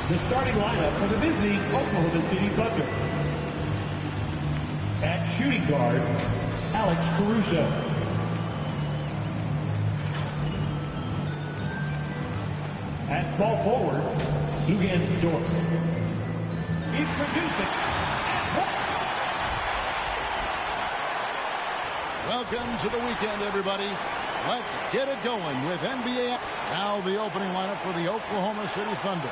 The starting lineup for the visiting Oklahoma City Thunder. At shooting guard, Alex Caruso. At small forward, Lugens Dort. Introducing. Welcome to the weekend, everybody. Let's get it going with NBA. Now the opening lineup for the Oklahoma City Thunder.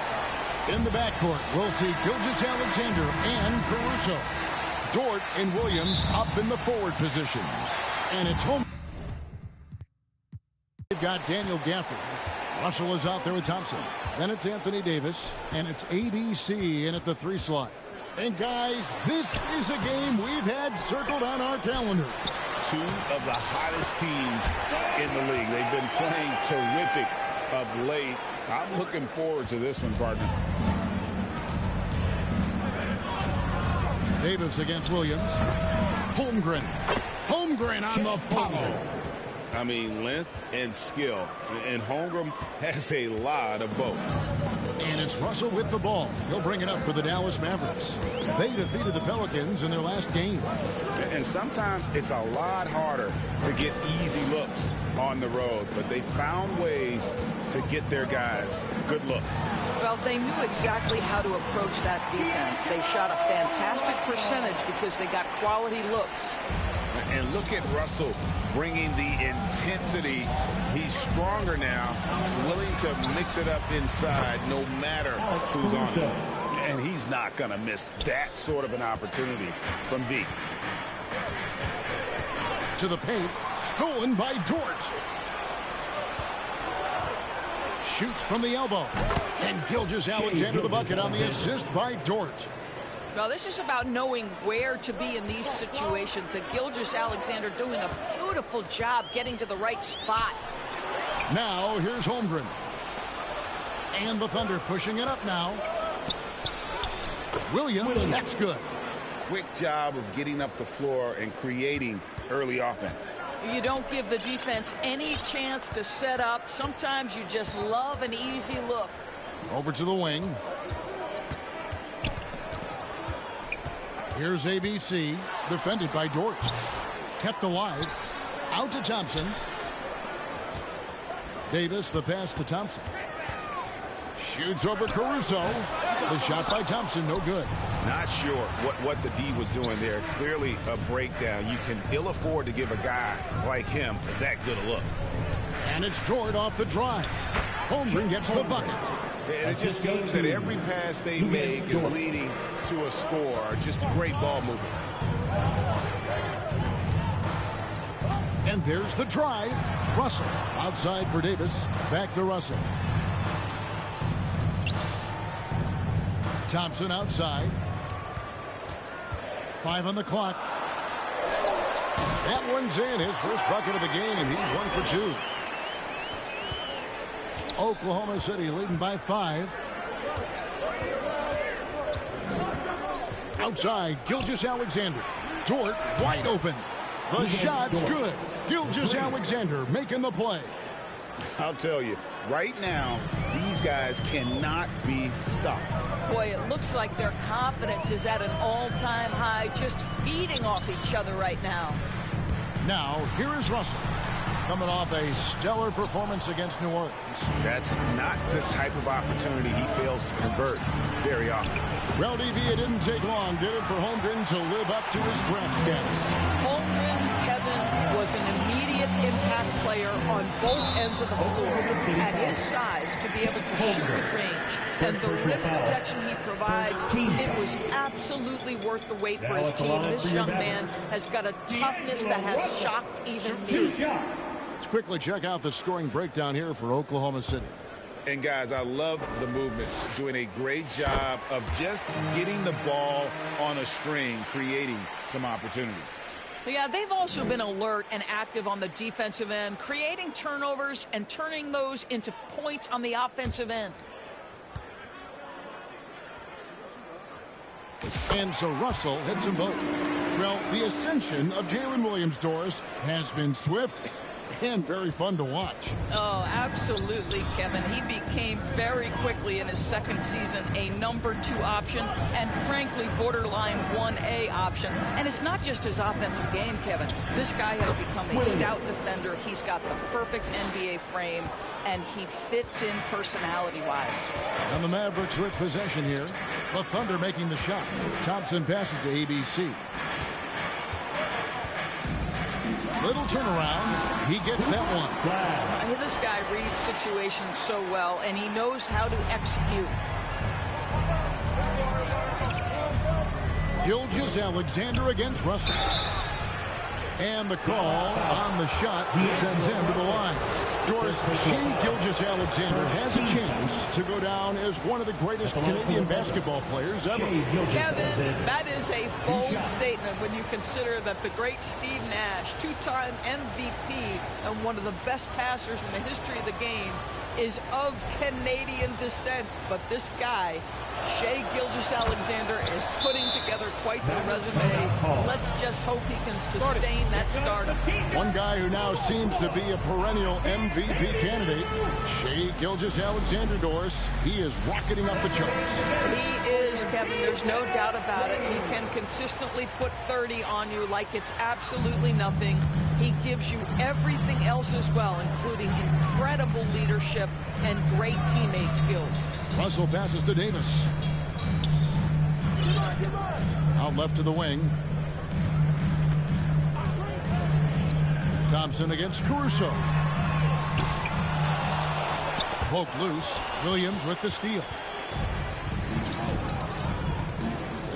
In the backcourt, we'll see Gilgeous-Alexander and Caruso. Dort and Williams up in the forward positions. And it's home. They've got Daniel Gafford. Russell is out there with Thompson. Then it's Anthony Davis. And it's ABC in at the 3 slot. And guys, this is a game we've had circled on our calendar. Two of the hottest teams in the league. They've been playing terrific of late. I'm looking forward to this one, partner. Davis against Williams. Holmgren. Holmgren on the follow. I mean, length and skill. And Holmgren has a lot of both. And it's Russell with the ball. He'll bring it up for the Dallas Mavericks. They defeated the Pelicans in their last game. And sometimes it's a lot harder to get easy looks on the road. But they found ways to get their guys good looks. Well, they knew exactly how to approach that defense. They shot a fantastic percentage because they got quality looks. And look at Russell bringing the intensity. He's stronger now, willing to mix it up inside no matter who's on him. And he's not going to miss that sort of an opportunity from deep. To the paint, stolen by Dort. Shoots from the elbow. And Gilgeous-Alexander the bucket on the assist by Dort. Well, this is about knowing where to be in these situations. And Gilgeous-Alexander doing a beautiful job getting to the right spot. Now, here's Holmgren. And the Thunder pushing it up now. Williams, that's good. Quick job of getting up the floor and creating early offense. You don't give the defense any chance to set up. Sometimes you just love an easy look. Over to the wing. Here's ABC, defended by Dort. Kept alive. Out to Thompson. Davis, the pass to Thompson. Shoots over Caruso. The shot by Thompson, no good. Not sure what the D was doing there. Clearly a breakdown. You can ill afford to give a guy like him that good a look. And it's Dort off the drive. Holmgren gets the bucket. And it just seems that every pass they make is leading to a score. Just great ball movement. And there's the drive. Russell outside for Davis. Back to Russell. Thompson outside. 5 on the clock. That one's in. His first bucket of the game. He's 1 for 2. Oklahoma City leading by 5. Outside, Gilgeous-Alexander. Dort wide open. The shot's good. Gilgeous-Alexander making the play. I'll tell you, right now, these guys cannot be stopped. Boy, it looks like their confidence is at an all-time high, just feeding off each other right now. Now, here is Russell, coming off a stellar performance against New Orleans. That's not the type of opportunity he fails to convert very often. Well, DB, it didn't take long, did it, for Holmgren to live up to his draft status? Holmgren, Kevin, was an immediate impact player on both ends of the floor. At his size, to be able to shoot with range and the rim protection he provides, it was absolutely worth the wait for his team. This young man has got a toughness that has shocked even me. Let's quickly check out the scoring breakdown here for Oklahoma City. And guys, I love the movement. Doing a great job of just getting the ball on a string, creating some opportunities. Yeah, they've also been alert and active on the defensive end, creating turnovers and turning those into points on the offensive end. And so Russell hits them both. Well, the ascension of Jalen Williams, Doris, has been swift and very fun to watch. Oh, absolutely, Kevin. He became very quickly in his second season a number 2 option and, frankly, borderline 1A option. And it's not just his offensive game, Kevin. This guy has become a stout defender. He's got the perfect NBA frame, and he fits in personality-wise. And the Mavericks with possession here. The Thunder making the shot. Thompson passes to ABC. Little turnaround. He gets that one. This guy reads situations so well, and he knows how to execute. Gilgeous-Alexander against Russell. And the call on the shot sends him to the line. Doris, Shai Gilgeous-Alexander has a chance to go down as one of the greatest Canadian basketball players ever. Kevin, that is a bold statement when you consider that the great Steve Nash, 2-time MVP and one of the best passers in the history of the game, is of Canadian descent. But this guy, Shai Gilgeous-Alexander, is putting together quite the resume. Let's just hope he can sustain that stardom. One guy who now seems to be a perennial MVP candidate, Shai Gilgeous-Alexander, Doris. He is rocketing up the charts. He is, Kevin. There's no doubt about it. He can consistently put 30 on you like it's absolutely nothing. He gives you everything else as well, including incredible leadership and great teammate skills. Russell passes to Davis. Out left to the wing. Thompson against Caruso. Poked loose. Williams with the steal.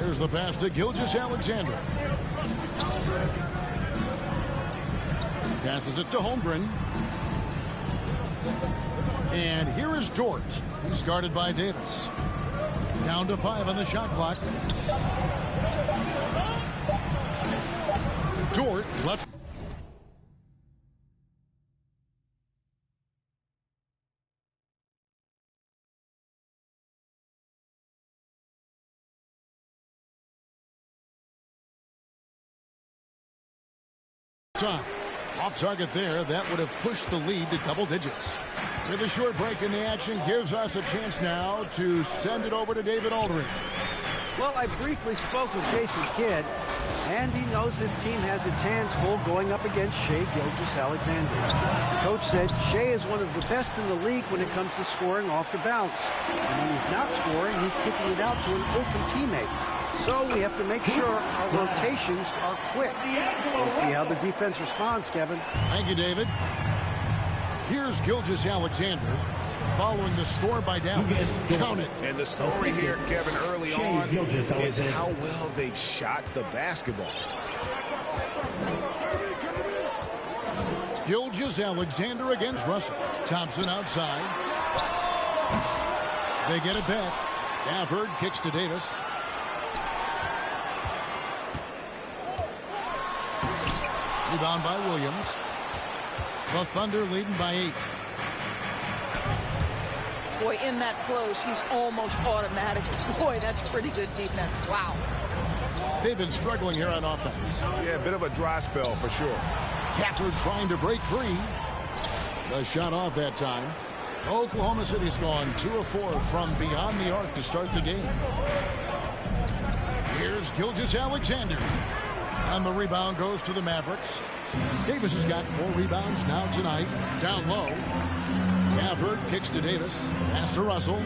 There's the pass to Gilgeous-Alexander. Passes it to Holmgren. And here is Dort. He's guarded by Davis. Down to 5 on the shot clock. Dort left. Off target there. That would have pushed the lead to double digits. With a short break in the action gives us a chance now to send it over to David Aldridge. Well, I briefly spoke with Jason Kidd, and he knows his team has its hands full going up against Shai Gilgeous-Alexander. The coach said Shai is one of the best in the league when it comes to scoring off the bounce. And when he's not scoring, he's kicking it out to an open teammate. So we have to make sure our rotations are quick. We'll see how the defense responds, Kevin. Thank you, David. Here's Gilgeous-Alexander following the score by Dallas. Count it. And the story here, Kevin, early on is how well they've shot the basketball. Gilgeous-Alexander against Russell. Thompson outside. They get it back. Gafford kicks to Davis. Rebound by Williams. The Thunder leading by 8. Boy, in that close, he's almost automatic. Boy, that's pretty good defense. Wow. They've been struggling here on offense. Yeah, a bit of a dry spell for sure. Gafford trying to break free. The shot off that time. Oklahoma City's gone 2 of 4 from beyond the arc to start the game. Here's Gilgeous-Alexander. And the rebound goes to the Mavericks. Davis has got 4 rebounds now tonight. Down low. Gafford kicks to Davis. Pass to Russell.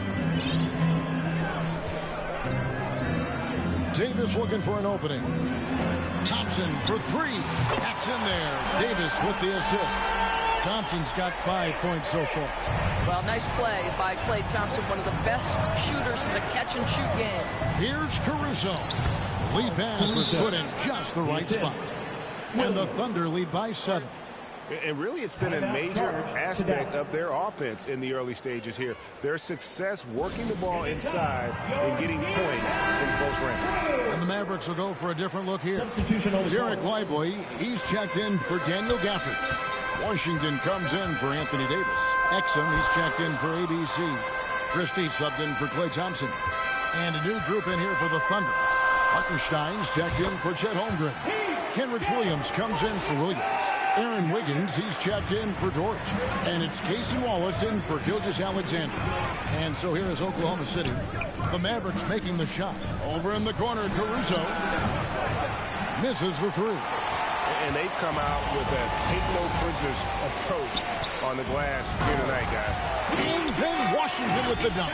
Davis looking for an opening. Thompson for 3. That's in there. Davis with the assist. Thompson's got 5 points so far. Well, nice play by Klay Thompson, one of the best shooters in the catch-and-shoot game. Here's Caruso. The lead pass was put in just the right spot. And the Thunder lead by 7. And really, it's been a major aspect of their offense in the early stages here. Their success working the ball inside and getting points from close range. And the Mavericks will go for a different look here. Derek Lively, he's checked in for Daniel Gafford. Washington comes in for Anthony Davis. Exum, he's checked in for ABC. Christie subbed in for Klay Thompson. And a new group in here for the Thunder. Hartenstein's checked in for Chet Holmgren. Kenrich Williams comes in for Williams. Aaron Wiggins, he's checked in for George. And it's Casey Wallace in for Gilgeous-Alexander. And so here is Oklahoma City. The Mavericks making the shot. Over in the corner, Caruso misses the three. And they've come out with a take-no-prisoners approach on the glass here tonight, guys. And then Washington with the dunk.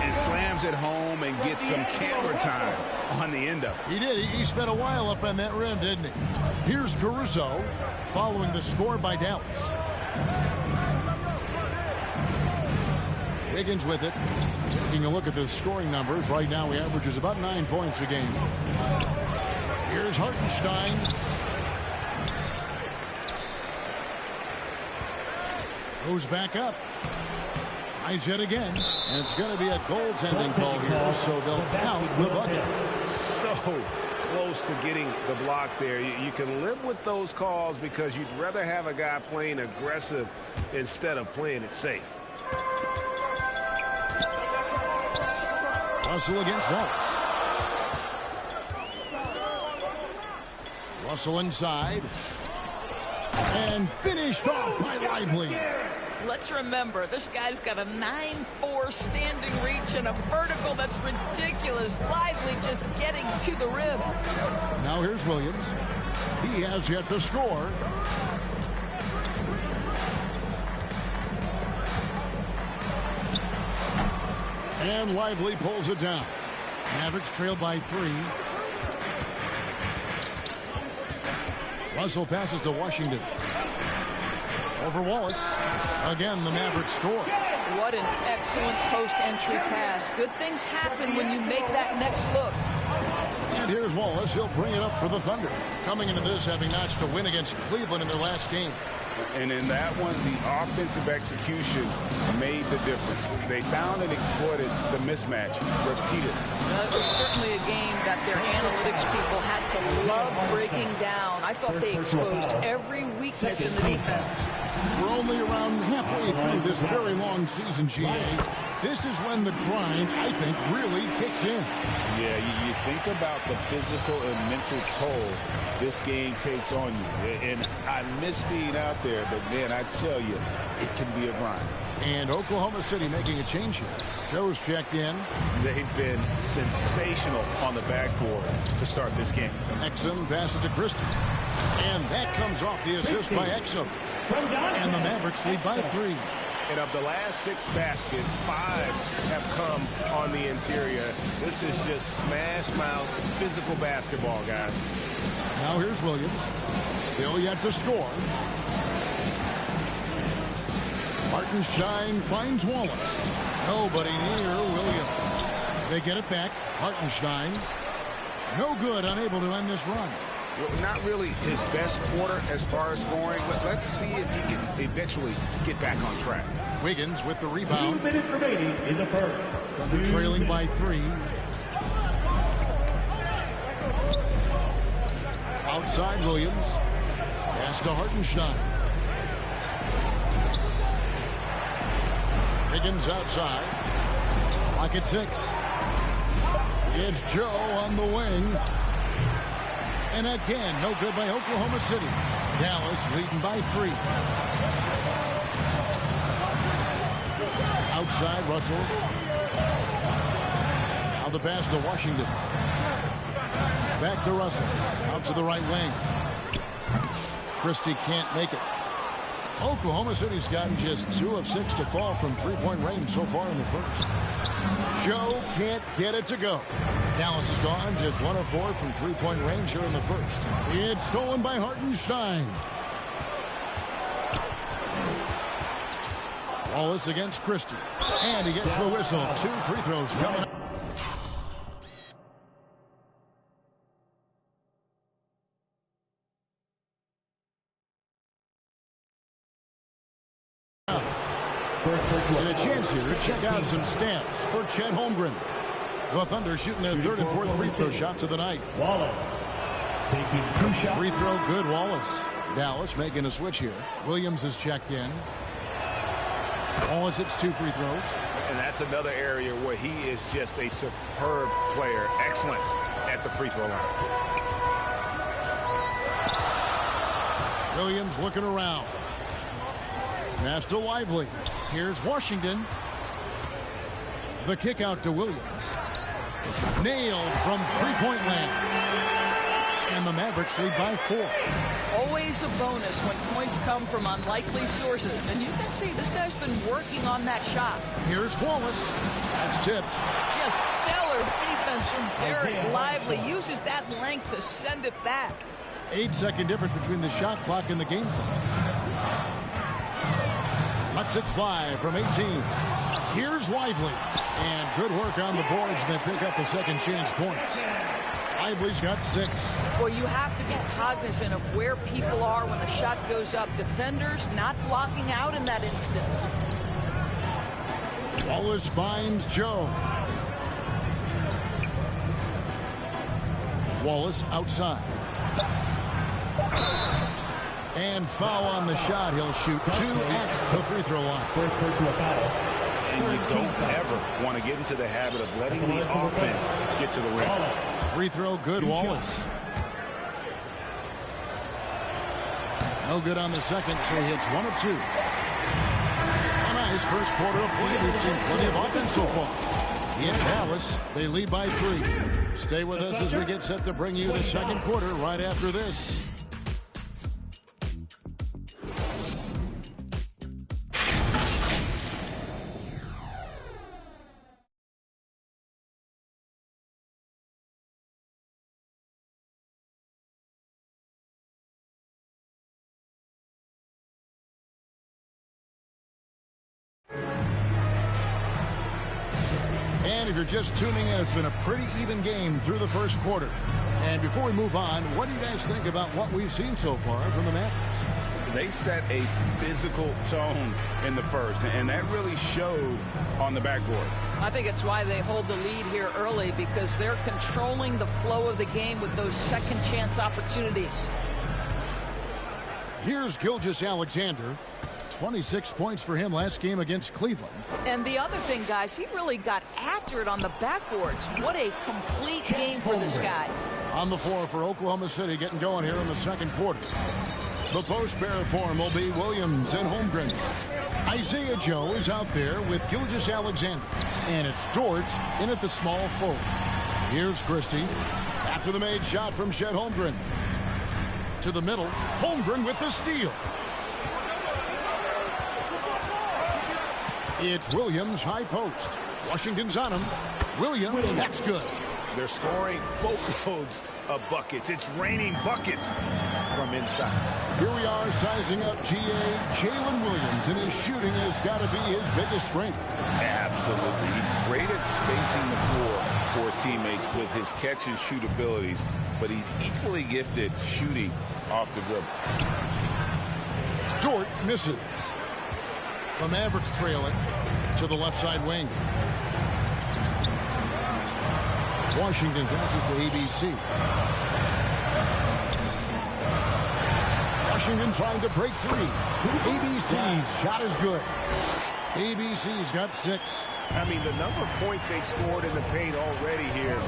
It slams it home and gets some camera time on the end of it. He did. He spent a while up on that rim, didn't he? Here's Caruso following the score by Dallas. Wiggins with it. Taking a look at the scoring numbers. Right now he averages about 9 points a game. Here's Hartenstein. Goes back up. Tries it again. And it's going to be a goaltending call here, so they'll count the bucket. So close to getting the block there. You can live with those calls because you'd rather have a guy playing aggressive instead of playing it safe. Russell against Wallace. Russell inside. And finished off by Lively. Let's remember, this guy's got a 9'4" standing reach and a vertical that's ridiculous. Lively just getting to the rim. Now here's Williams. He has yet to score. And Lively pulls it down. Mavericks trail by 3. Russell passes to Washington. Over Wallace. Again, the Mavericks score. What an excellent post-entry pass. Good things happen when you make that next look. And here's Wallace. He'll bring it up for the Thunder. Coming into this, having notched a win against Cleveland in their last game. And in that one, the offensive execution made the difference. They found and exploited the mismatch repeatedly. It was certainly a game that their analytics people had to love breaking down. I thought they exposed every weakness in the defense. We're only around halfway through this very long season, GA. This is when the grind, I think, really kicks in. Yeah, you think about the physical and mental toll this game takes on you. And I miss being out there, but, man, I tell you, it can be a grind. And Oklahoma City making a change here. Joe's checked in. They've been sensational on the backboard to start this game. Exum passes to Christie. And that comes off the assist by Exum. And the Mavericks lead by 3. And of the last 6 baskets, 5 have come on the interior. This is just smash mouth physical basketball, guys. Now here's Williams. Still yet to score. Hartenstein finds Wallace. Nobody near Williams. They get it back. Hartenstein. No good, unable to end this run. Well, not really his best quarter as far as scoring. Let's see if he can eventually get back on track. Wiggins with the rebound. 2 minutes remaining in the first. Thunder trailing by 3. Outside Williams. Pass to Hartenstein. Wiggins outside. Clock at 6. It's Joe on the wing. And again, no good by Oklahoma City. Dallas leading by 3. Outside Russell. Now the pass to Washington. Back to Russell. Out to the right wing. Christie can't make it. Oklahoma City's gotten just 2 of 6 to fall from 3-point range so far in the first. Joe can't get it to go. Dallas is gone just 1 of 4 from 3-point range here in the first. It's stolen by Hartenstein. Wallace against Christie. And he gets the whistle. 2 free throws coming up. And a chance here to check out some stats for Chet Holmgren. The Thunder shooting their 3rd and 4th free throw shots of the night. Wallace taking 2 shots. Free throw good, Wallace. Dallas making a switch here. Williams is checked in. Wallace hits 2 free throws. And that's another area where he is just a superb player. Excellent at the free throw line. Williams looking around. Pass to Lively. Here's Washington. The kick out to Williams. Nailed from three-point land. And the Mavericks lead by 4. Always a bonus when points come from unlikely sources. And you can see this guy's been working on that shot. Here's Wallace. That's tipped. Just stellar defense from Derek Lively. Uses that length to send it back. 8-second difference between the shot clock and the game clock. Lets it fly from 18. Here's Lively. And good work on the boards. They pick up the second chance points. Lively's got 6. Well, you have to be cognizant of where people are when the shot goes up. Defenders not blocking out in that instance. Wallace finds Joe. Wallace outside. And foul on the shot. He'll shoot 2 at the free throw line. First personal foul. And you don't ever want to get into the habit of letting the offense get to the rim. Free throw good, Wallace. No good on the second, so he hits 1 of 2. A nice first quarter of play. We've seen plenty of offense so far. It's Dallas. They lead by 3. Stay with us as we get set to bring you the second quarter right after this. And if you're just tuning in, it's been a pretty even game through the first quarter. And before we move on, what do you guys think about what we've seen so far from the Mavericks? They set a physical tone in the first, and that really showed on the backboard. I think it's why they hold the lead here early, because they're controlling the flow of the game with those second chance opportunities. Here's Gilgeous-Alexander. 26 points for him last game against Cleveland. And the other thing, guys, he really got after it on the backboards. What a complete game for this guy. On the floor for Oklahoma City, getting going here in the second quarter. The post pair form will be Williams and Holmgren. Isaiah Joe is out there with Gilgeous-Alexander. And it's Dort in at the small forward. Here's Christie. After the made shot from Chet Holmgren. To the middle. Holmgren with the steal. It's Williams, high post. Washington's on him. Williams, that's good. They're scoring boatloads of buckets. It's raining buckets from inside. Here we are sizing up Jalen Williams, and his shooting has got to be his biggest strength. Absolutely. He's great at spacing the floor for his teammates with his catch and shoot abilities, but he's equally gifted shooting off the dribble. Dort misses. The Mavericks trail it to the left side wing. Washington passes to ABC. Washington trying to break free. ABC's shot is good. ABC's got 6. I mean, the number of points they've scored in the paint already here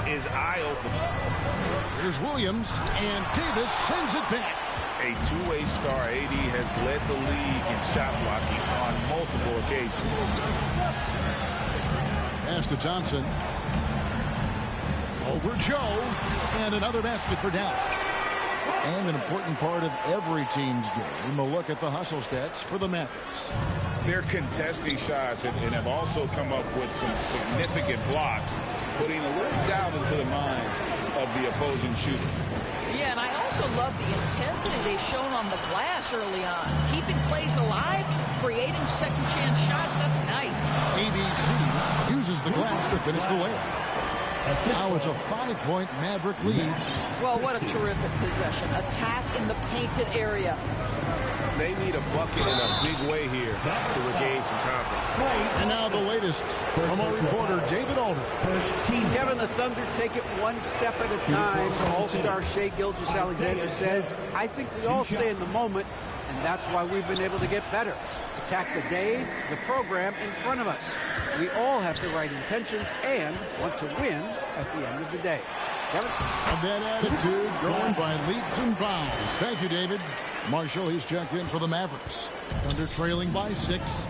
is eye-opening. Here's Williams, and Davis sends it back. A two-way star. AD has led the league in shot blocking on multiple occasions. Pass to Thompson. Over Joe. And another basket for Dallas. And an important part of every team's game, a look at the hustle stats for the Mavericks. They're contesting shots and have also come up with some significant blocks, putting a little doubt into the minds of the opposing shooters. Yeah, and I also love the intensity they've shown on the glass early on. Keeping plays alive, creating second chance shots, that's nice. ABC uses the glass to finish the layup. Now it's a 5-point Maverick lead. Well, what a terrific possession. Attack in the painted area. They need a bucket in a big way here to regain some confidence. And now the latest from our reporter, David Alder. Kevin, the Thunder take it one step at a time. All-star Shai Gilgeous-Alexander says, I think we all stay in the moment, and that's why we've been able to get better. Attack the day, the program in front of us. We all have the right intentions and want to win at the end of the day. And that attitude growing by leaps and bounds. Thank you, David. Marshall, he's checked in for the Mavericks. Thunder trailing by 6.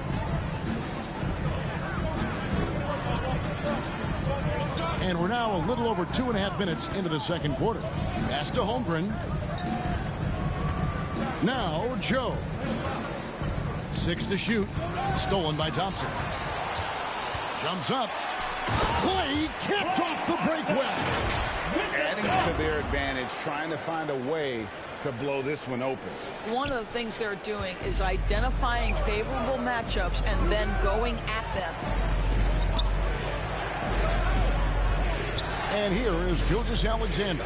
And we're now a little over 2.5 minutes into the second quarter. Pass to Holmgren. Now Joe. 6 to shoot. Stolen by Thompson. Jumps up. Clay caps off the break well. Adding to their advantage, trying to find a way to blow this one open. One of the things they're doing is identifying favorable matchups and then going at them. And here is Gilgeous-Alexander.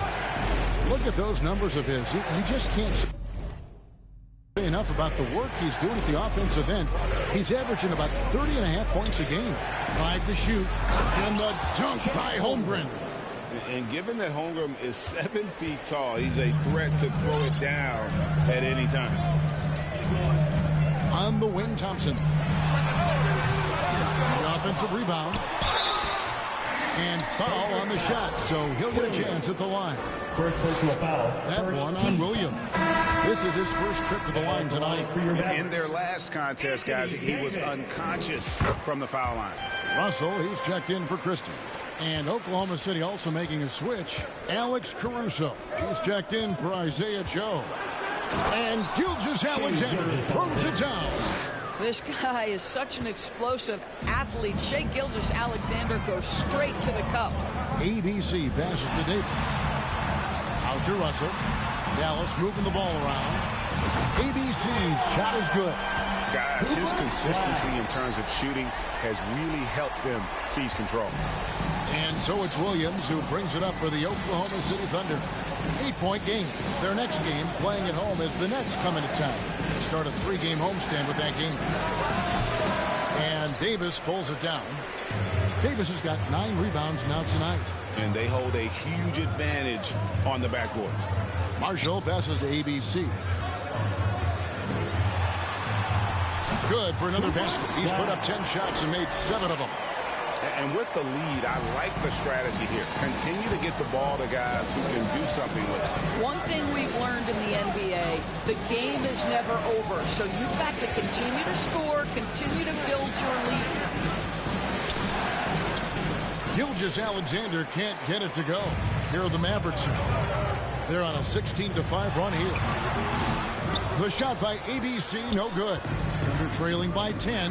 Look at those numbers of his. You just can't say enough about the work he's doing at the offensive end. He's averaging about 30.5 points a game. 5 to shoot. And the dunk by Holmgren. And given that Holmgren is 7 feet tall, he's a threat to throw it down at any time. On the wing, Thompson. The offensive rebound. And foul on the shot, so he'll get a chance at the line. First personal foul. That one on Williams. This is his first trip to the line tonight. In their last contest, guys, he was unconscious from the foul line. Russell, he's checked in for Christie. And Oklahoma City also making a switch. Alex Caruso, he's checked in for Isaiah Joe. And Gilgeous-Alexander throws it down. This guy is such an explosive athlete. Shai Gilgeous-Alexander goes straight to the cup. ABC passes to Davis. Out to Russell. Dallas moving the ball around. ABC's shot is good. Guys, his consistency in terms of shooting has really helped them seize control. And so it's Williams who brings it up for the Oklahoma City Thunder. 8-point game. Their next game playing at home as the Nets come into town. Start a 3-game homestand with that game. And Davis pulls it down. Davis has got 9 rebounds now tonight. And they hold a huge advantage on the backboard. Marshall passes to ABC. Good for another basket. He's put up 10 shots and made 7 of them. And with the lead, I like the strategy here. Continue to get the ball to guys who can do something with it. One thing we've learned in the NBA, the game is never over. So you've got to continue to score, continue to build your lead. Gilgeous-Alexander can't get it to go. Here are the Mavericks now. They're on a 16-5 run here. The shot by ABC, no good. Thunder trailing by 10.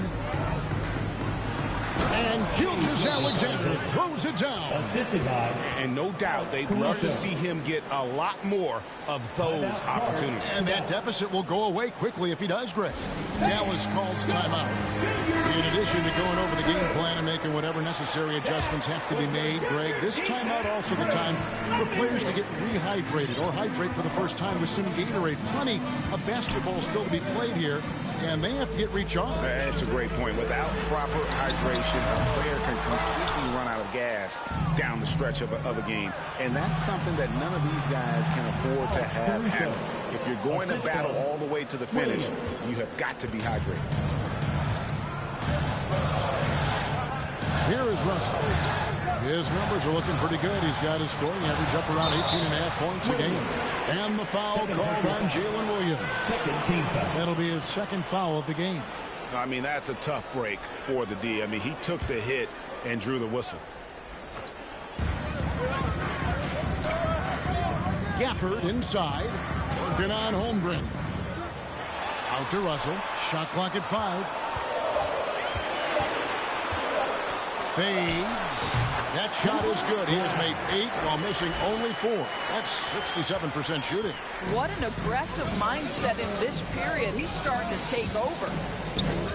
And Gilgeous-Alexander throws it down. Assisted by. And no doubt they'd love to see him get a lot more of those opportunities. And that deficit will go away quickly if he does, Greg. Dallas calls timeout. In addition to going over the game plan and making whatever necessary adjustments have to be made, Greg, this timeout also the time for players to get rehydrated or hydrate for the first time with some Gatorade. Plenty of basketball still to be played here, and they have to get recharged. That's a great point. Without proper hydration, a player can completely run out of gas down the stretch of a game. And that's something that none of these guys can afford to have happen. If you're going to battle all the way to the finish, you have got to be hydrated. Here is Russell. His numbers are looking pretty good. He's got his scoring average up around 18.5 points a game. And the foul called on Jalen Williams. Second team foul. That'll be his second foul of the game. I mean, that's a tough break for the D. I mean, he took the hit and drew the whistle. Gafford inside. Working on Holmgren. Out to Russell. Shot clock at 5. Fades. That shot is good. He has made 8 while missing only 4. That's 67% shooting. What an aggressive mindset in this period. He's starting to take over.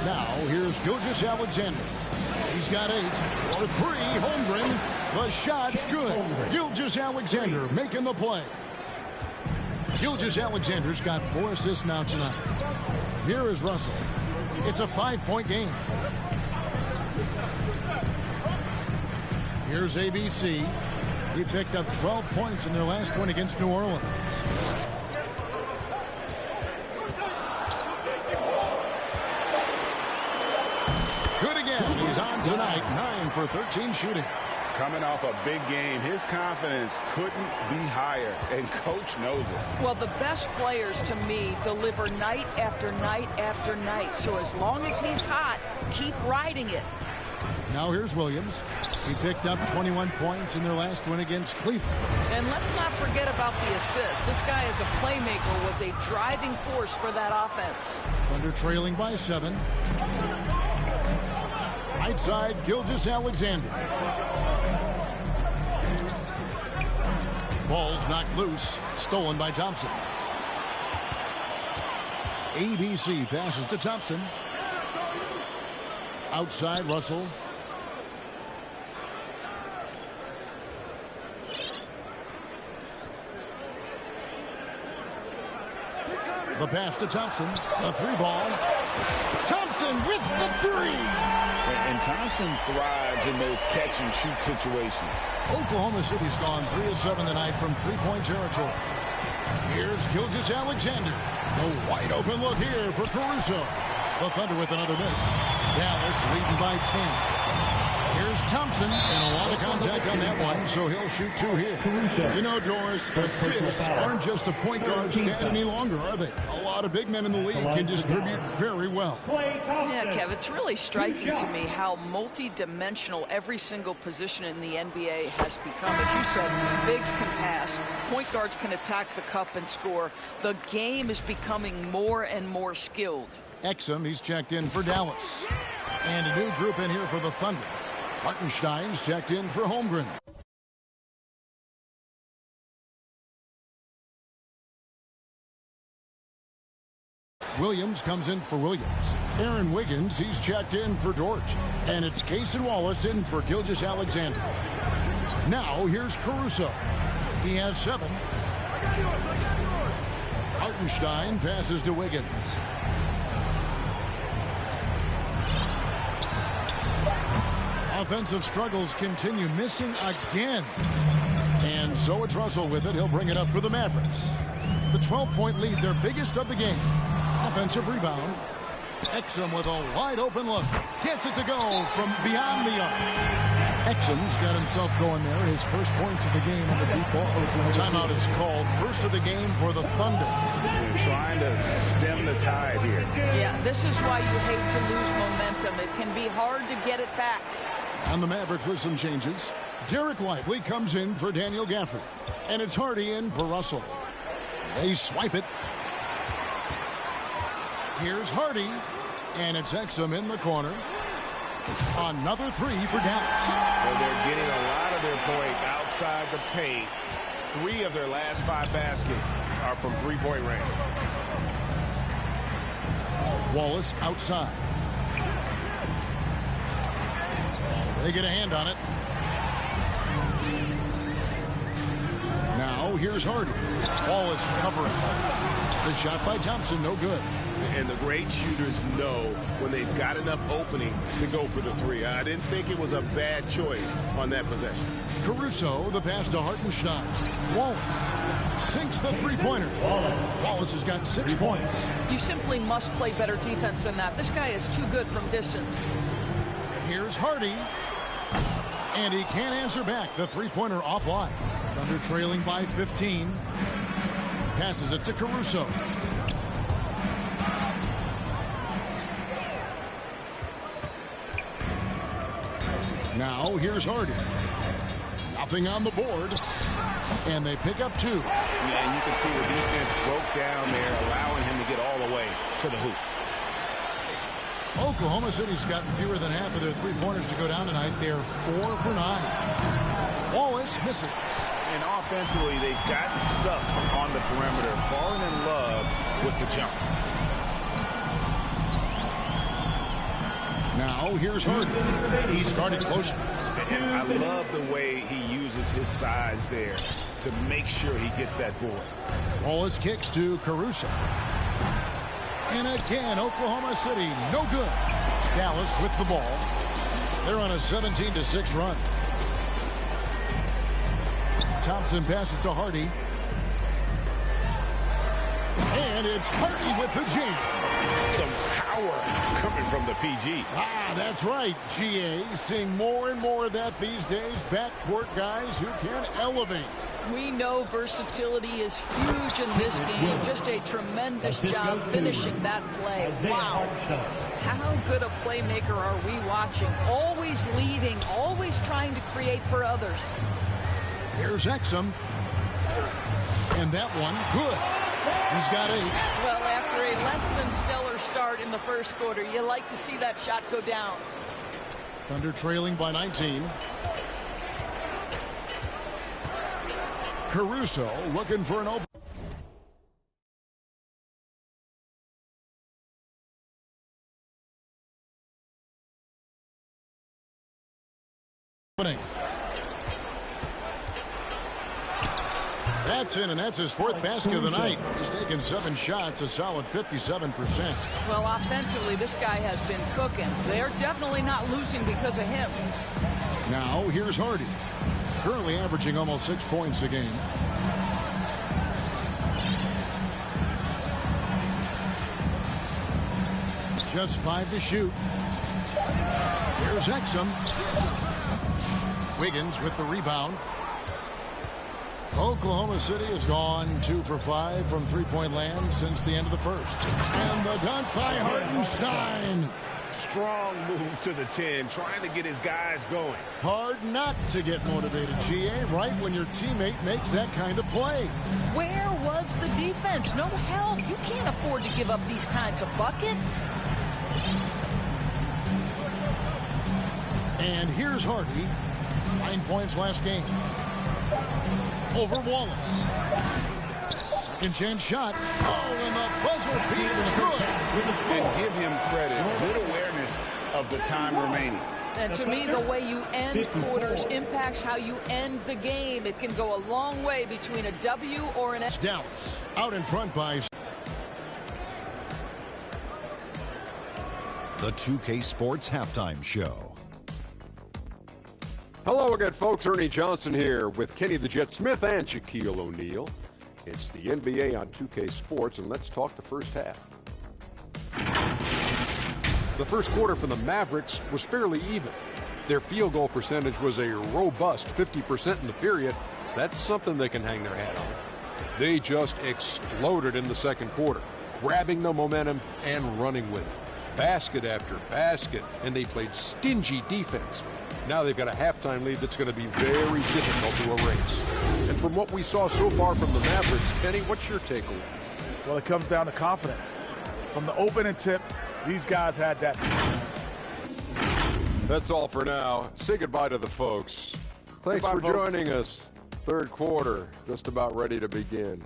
Now, here's Gilgeous-Alexander. He's got 8. For 3, Holmgren. The shot's good. Gilgeous-Alexander making the play. Gilgeous-Alexander's got 4 assists now tonight. Here is Russell. It's a 5-point game. Here's ABC. He picked up 12 points in their last one against New Orleans. Good again. He's on tonight. 9 for 13 shooting. Coming off a big game, his confidence couldn't be higher, and Coach knows it. Well, the best players, to me, deliver night after night after night. So as long as he's hot, keep riding it. Now here's Williams. He picked up 21 points in their last win against Cleveland. And let's not forget about the assist. This guy as a playmaker was a driving force for that offense. Thunder trailing by 7. Right side, Gilgeous-Alexander. Ball's knocked loose. Stolen by Thompson. ABC passes to Thompson. Outside, Russell. The pass to Thompson. A 3-ball. Thompson with the 3. And Thompson thrives in those catch-and-shoot situations. Oklahoma City's gone 3 of 7 tonight from three-point territory. Here's Gilgeous-Alexander. The wide open look here for Caruso. The Thunder with another miss. Dallas leading by 10. Here's Thompson, and a lot of contact on that one, so he'll shoot 2 here. You know, Doris, assists aren't just a point guard stat any longer, are they? A lot of big men in the league can distribute very well. Yeah, Kev, it's really striking to me how multi-dimensional every single position in the NBA has become. As you said, bigs can pass, point guards can attack the cup and score. The game is becoming more and more skilled. Exum, he's checked in for Dallas. And a new group in here for the Thunder. Hartenstein's checked in for Holmgren. Williams comes in for Williams. Aaron Wiggins, he's checked in for George. And it's Cason Wallace in for Gilgeous-Alexander. Now, here's Caruso. He has 7. Hartenstein passes to Wiggins. Offensive struggles continue, missing again. And so it's Russell with it. He'll bring it up for the Mavericks. The 12-point lead, their biggest of the game. Offensive rebound. Exum with a wide open look. Gets it to go from beyond the arc. Exum's got himself going there. His first points of the game on the deep ball. Timeout is called. First of the game for the Thunder. They're trying to stem the tide here. Yeah, this is why you hate to lose momentum. It can be hard to get it back. On the Mavericks with some changes. Derek Lively comes in for Daniel Gafford. And it's Hardy in for Russell. They swipe it. Here's Hardy. And it's Exum in the corner. Another 3 for Dallas. Well, they're getting a lot of their points outside the paint. 3 of their last 5 baskets are from three-point range. Wallace outside. They get a hand on it. Now here's Hardy. Wallace covering. The shot by Thompson, no good. And the great shooters know when they've got enough opening to go for the 3. I didn't think it was a bad choice on that possession. Caruso, the pass to Hartenstein. Wallace sinks the three-pointer. Wallace has got 6 points. You simply must play better defense than that. This guy is too good from distance. Here's Hardy. And he can't answer back. The three-pointer offline. Thunder trailing by 15. Passes it to Caruso. Now here's Hardy. Nothing on the board. And they pick up 2. Yeah, you can see the defense broke down there, allowing him to get all the way to the hoop. Oklahoma City's gotten fewer than half of their three-pointers to go down tonight. They're 4 for 9. Wallace misses. And offensively, they've gotten stuck on the perimeter, falling in love with the jump. Now here's Harden. He's guarded closer. And I love the way he uses his size there to make sure he gets that board. Wallace kicks to Caruso. And again, Oklahoma City, no good. Dallas with the ball. They're on a 17-6 run. Thompson passes to Hardy. And it's Hardy with the jam. Some power coming coming from the PG. Ah, that's right, GA. Seeing more and more of that these days. Backcourt guys who can elevate. We know versatility is huge in this game. Just a tremendous job finishing that play. Wow. How good a playmaker are we watching? Always leading, always trying to create for others. Here's Exum. And that one, good. He's got 8. Well, after a less than stellar start in the first quarter, you like to see that shot go down. Thunder trailing by 19. Caruso looking for an opening. That's in, and that's his 4th basket of the night. He's taken 7 shots, a solid 57%. Well, offensively, this guy has been cooking. They're definitely not losing because of him. Now, here's Hardy. Currently averaging almost 6 points a game. Just 5 to shoot. Here's Exum. Wiggins with the rebound. Oklahoma City has gone 2 for 5 from three-point land since the end of the first. And the dunk by Hardenstein. Strong move to the 10, trying to get his guys going. Hard not to get motivated, GA, right when your teammate makes that kind of play. Where was the defense? No help. You can't afford to give up these kinds of buckets. And here's Hardy. 9 points last game. Over Wallace. Second chance shot. Oh, and the buzzer beat is good. And give him credit. Good awareness of the time remaining. And to me, the way you end quarters impacts how you end the game. It can go a long way between a W or an S. Dallas out in front by the 2K Sports Halftime Show. Hello again, folks. Ernie Johnson here with Kenny the Jet Smith and Shaquille O'Neal. It's the NBA on 2K Sports, and let's talk the first half. The first quarter for the Mavericks was fairly even. Their field goal percentage was a robust 50% in the period. That's something they can hang their hat on. They just exploded in the second quarter, grabbing the momentum and running with it. Basket after basket, and they played stingy defense. Now they've got a halftime lead that's going to be very difficult to erase. And from what we saw so far from the Mavericks, Kenny, what's your takeaway? Well, it comes down to confidence. From the opening tip, these guys had that. That's all for now. Say goodbye to the folks. Thanks for joining us. Third quarter, just about ready to begin.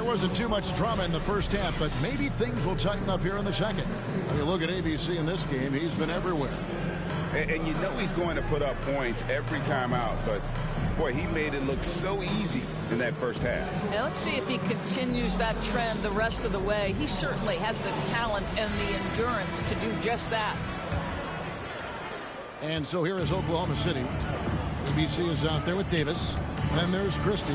Wasn't too much drama in the first half, but maybe things will tighten up here in the second. When you look at ABC in this game, he's been everywhere. And you know he's going to put up points every time out, but boy, he made it look so easy in that first half. Now let's see if he continues that trend the rest of the way. He certainly has the talent and the endurance to do just that. And so here is Oklahoma City. ABC is out there with Davis. Then there's Christie.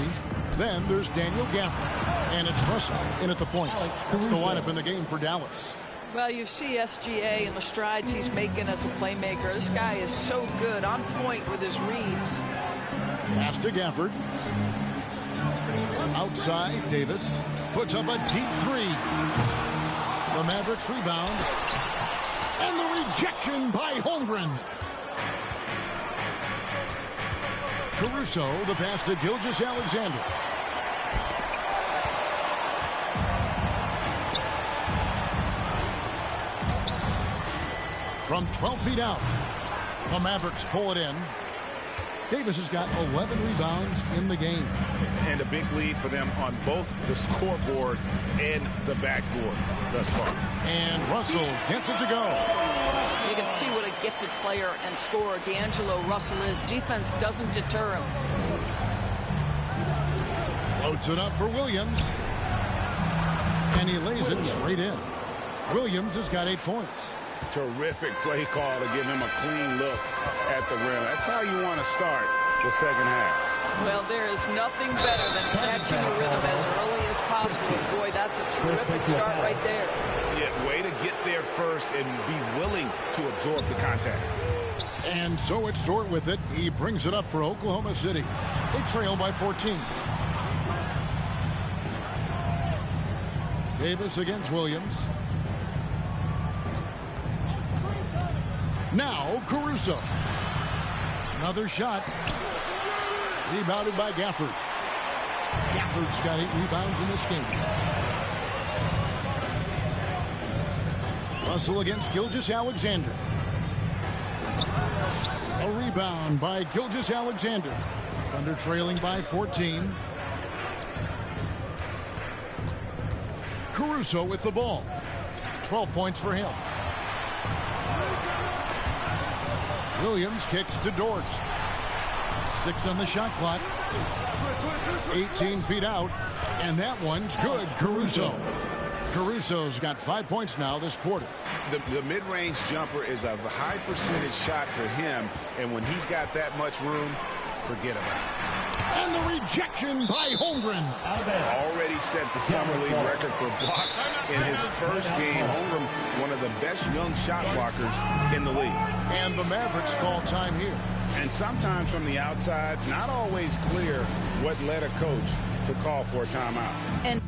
Then there's Daniel Gafford. And it's Russell in at the point. That's the lineup in the game for Dallas. Well, you see SGA and the strides he's making as a playmaker. This guy is so good, on point with his reads. Pass to Gafford. Outside, Davis puts up a deep 3. The Mavericks rebound. And the rejection by Holmgren. Caruso, the pass to Gilgeous-Alexander. From 12 feet out, the Mavericks pull it in. Davis has got 11 rebounds in the game. And a big lead for them on both the scoreboard and the backboard thus far. And Russell gets it to go. You can see what a gifted player and scorer D'Angelo Russell is. Defense doesn't deter him. Floats it up for Williams. And he lays it straight in. Williams has got 8 points. Terrific play call to give him a clean look at the rim. That's how you want to start the second half. Well, there is nothing better than catching the rhythm as early as possible. Boy, that's a terrific start right there. Yeah, way to get there first and be willing to absorb the contact. And so it's Dort with it. He brings it up for Oklahoma City. They trail by 14. Davis against Williams. Now Caruso. Another shot. Rebounded by Gafford. Gafford's got 8 rebounds in this game. Russell against Gilgeous-Alexander. A rebound by Gilgeous-Alexander. Thunder trailing by 14. Caruso with the ball. 12 points for him. Williams kicks to Dort. 6 on the shot clock. 18 feet out. And that one's good. Caruso. Caruso's got 5 points now this quarter. The mid-range jumper is a high percentage shot for him. And when he's got that much room, forget about it. And the rejection by Holmgren. Already set the summer league record for blocks in his first game. Holmgren, one of the best young shot blockers in the league. And the Mavericks call time here. And sometimes from the outside, not always clear what led a coach to call for a timeout. And